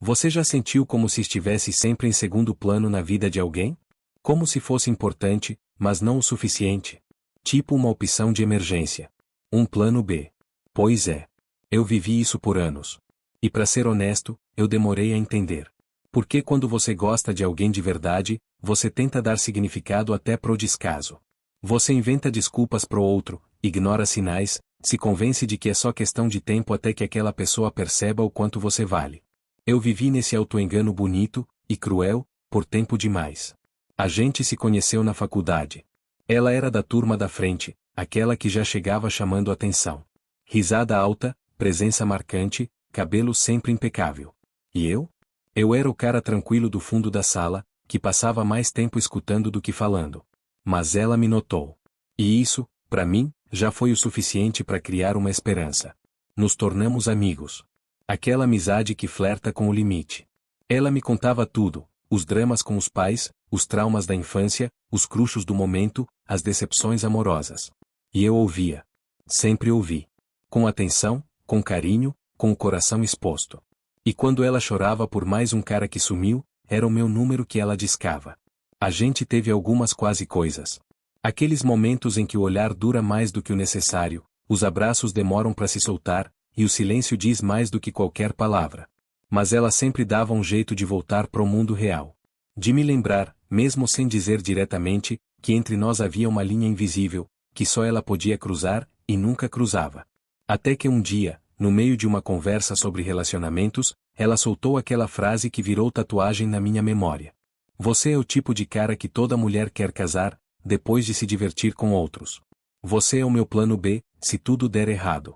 Você já sentiu como se estivesse sempre em segundo plano na vida de alguém? Como se fosse importante, mas não o suficiente? Tipo uma opção de emergência. Um plano B. Pois é. Eu vivi isso por anos. E para ser honesto, eu demorei a entender. Porque quando você gosta de alguém de verdade, você tenta dar significado até pro descaso. Você inventa desculpas pro outro, ignora sinais, se convence de que é só questão de tempo até que aquela pessoa perceba o quanto você vale. Eu vivi nesse autoengano bonito e cruel por tempo demais. A gente se conheceu na faculdade. Ela era da turma da frente, aquela que já chegava chamando atenção. Risada alta, presença marcante, cabelo sempre impecável. E eu? Eu era o cara tranquilo do fundo da sala, que passava mais tempo escutando do que falando. Mas ela me notou. E isso, para mim, já foi o suficiente para criar uma esperança. Nos tornamos amigos. Aquela amizade que flerta com o limite. Ela me contava tudo, os dramas com os pais, os traumas da infância, os crushos do momento, as decepções amorosas. E eu ouvia. Sempre ouvi. Com atenção, com carinho, com o coração exposto. E quando ela chorava por mais um cara que sumiu, era o meu número que ela discava. A gente teve algumas quase coisas. Aqueles momentos em que o olhar dura mais do que o necessário, os abraços demoram para se soltar, e o silêncio diz mais do que qualquer palavra. Mas ela sempre dava um jeito de voltar para o mundo real. De me lembrar, mesmo sem dizer diretamente, que entre nós havia uma linha invisível, que só ela podia cruzar, e nunca cruzava. Até que um dia, no meio de uma conversa sobre relacionamentos, ela soltou aquela frase que virou tatuagem na minha memória. Você é o tipo de cara que toda mulher quer casar, depois de se divertir com outros. Você é o meu plano B, se tudo der errado.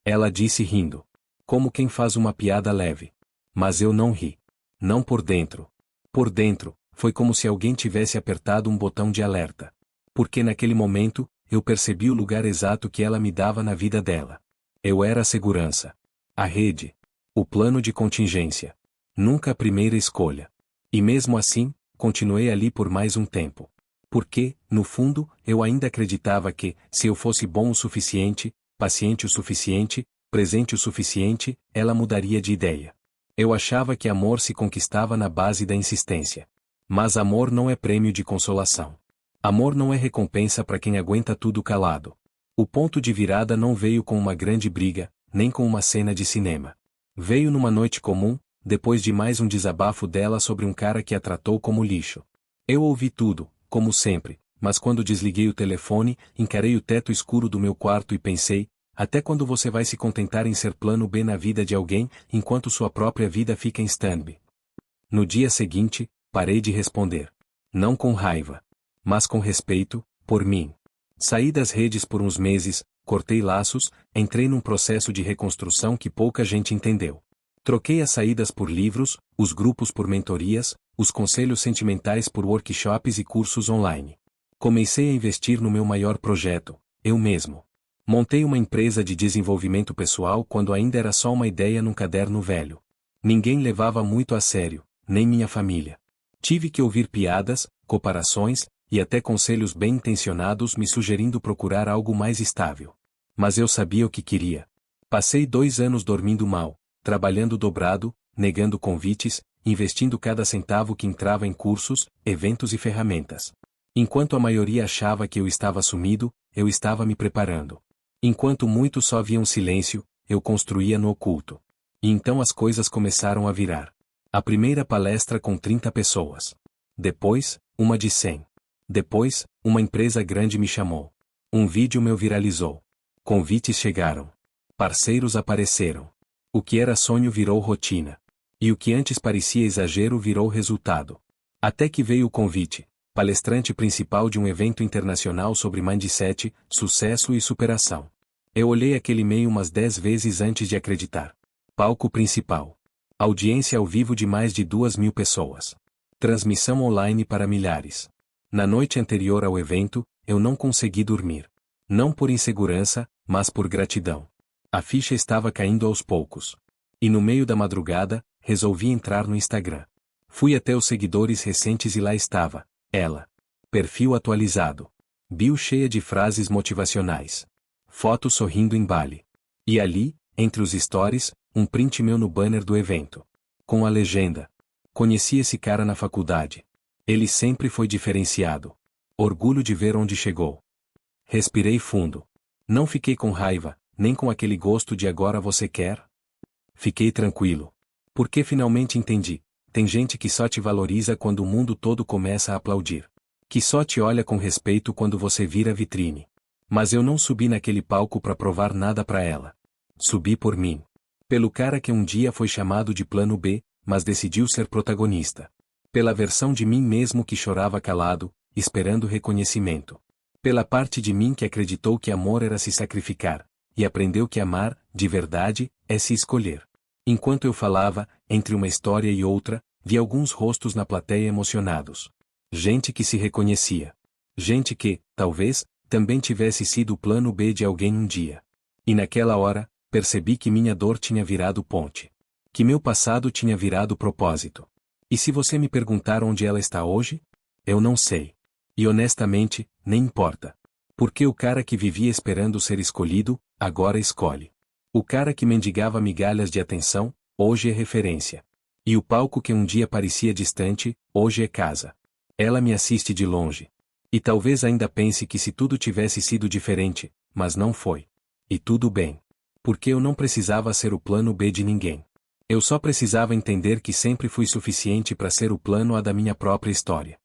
Ela disse rindo. Como quem faz uma piada leve. Mas eu não ri. Não por dentro. Por dentro, foi como se alguém tivesse apertado um botão de alerta. Porque naquele momento, eu percebi o lugar exato que ela me dava na vida dela. Eu era a segurança. A rede. O plano de contingência. Nunca a primeira escolha. E mesmo assim, continuei ali por mais um tempo. Porque, no fundo, eu ainda acreditava que, se eu fosse bom o suficiente, paciente o suficiente, presente o suficiente, ela mudaria de ideia. Eu achava que amor se conquistava na base da insistência. Mas amor não é prêmio de consolação. Amor não é recompensa para quem aguenta tudo calado. O ponto de virada não veio com uma grande briga, nem com uma cena de cinema. Veio numa noite comum, depois de mais um desabafo dela sobre um cara que a tratou como lixo. Eu ouvi tudo, como sempre, mas quando desliguei o telefone, encarei o teto escuro do meu quarto e pensei, até quando você vai se contentar em ser plano B na vida de alguém, enquanto sua própria vida fica em stand-by? No dia seguinte, parei de responder. Não com raiva, mas com respeito, por mim. Saí das redes por uns meses, cortei laços, entrei num processo de reconstrução que pouca gente entendeu. Troquei as saídas por livros, os grupos por mentorias, os conselhos sentimentais por workshops e cursos online. Comecei a investir no meu maior projeto, eu mesmo. Montei uma empresa de desenvolvimento pessoal quando ainda era só uma ideia num caderno velho. Ninguém levava muito a sério, nem minha família. Tive que ouvir piadas, comparações, e até conselhos bem intencionados me sugerindo procurar algo mais estável. Mas eu sabia o que queria. Passei 2 anos dormindo mal, trabalhando dobrado, negando convites, investindo cada centavo que entrava em cursos, eventos e ferramentas. Enquanto a maioria achava que eu estava sumido, eu estava me preparando. Enquanto muitos só viam silêncio, eu construía no oculto. E então as coisas começaram a virar. A primeira palestra com 30 pessoas. Depois, uma de 100. Depois, uma empresa grande me chamou. Um vídeo meu viralizou. Convites chegaram. Parceiros apareceram. O que era sonho virou rotina. E o que antes parecia exagero virou resultado. Até que veio o convite, palestrante principal de um evento internacional sobre mindset, sucesso e superação. Eu olhei aquele e-mail umas 10 vezes antes de acreditar. Palco principal. Audiência ao vivo de mais de 2.000 pessoas. Transmissão online para milhares. Na noite anterior ao evento, eu não consegui dormir. Não por insegurança, mas por gratidão. A ficha estava caindo aos poucos. E no meio da madrugada, resolvi entrar no Instagram. Fui até os seguidores recentes e lá estava, ela. Perfil atualizado. Bio cheia de frases motivacionais. Foto sorrindo em Bali. E ali, entre os stories, um print meu no banner do evento. Com a legenda: conheci esse cara na faculdade. Ele sempre foi diferenciado. Orgulho de ver onde chegou. Respirei fundo. Não fiquei com raiva, nem com aquele gosto de agora você quer. Fiquei tranquilo. Porque finalmente entendi. Tem gente que só te valoriza quando o mundo todo começa a aplaudir. Que só te olha com respeito quando você vira vitrine. Mas eu não subi naquele palco para provar nada para ela. Subi por mim. Pelo cara que um dia foi chamado de plano B, mas decidiu ser protagonista. Pela versão de mim mesmo que chorava calado, esperando reconhecimento. Pela parte de mim que acreditou que amor era se sacrificar, e aprendeu que amar, de verdade, é se escolher. Enquanto eu falava, entre uma história e outra, vi alguns rostos na plateia emocionados. Gente que se reconhecia. Gente que, talvez, também tivesse sido o plano B de alguém um dia. E naquela hora, percebi que minha dor tinha virado ponte. Que meu passado tinha virado propósito. E se você me perguntar onde ela está hoje? Eu não sei. E honestamente, nem importa. Porque o cara que vivia esperando ser escolhido, agora escolhe. O cara que mendigava migalhas de atenção, hoje é referência. E o palco que um dia parecia distante, hoje é casa. Ela me assiste de longe. E talvez ainda pense que se tudo tivesse sido diferente, mas não foi. E tudo bem. Porque eu não precisava ser o plano B de ninguém. Eu só precisava entender que sempre fui suficiente para ser o plano A da minha própria história.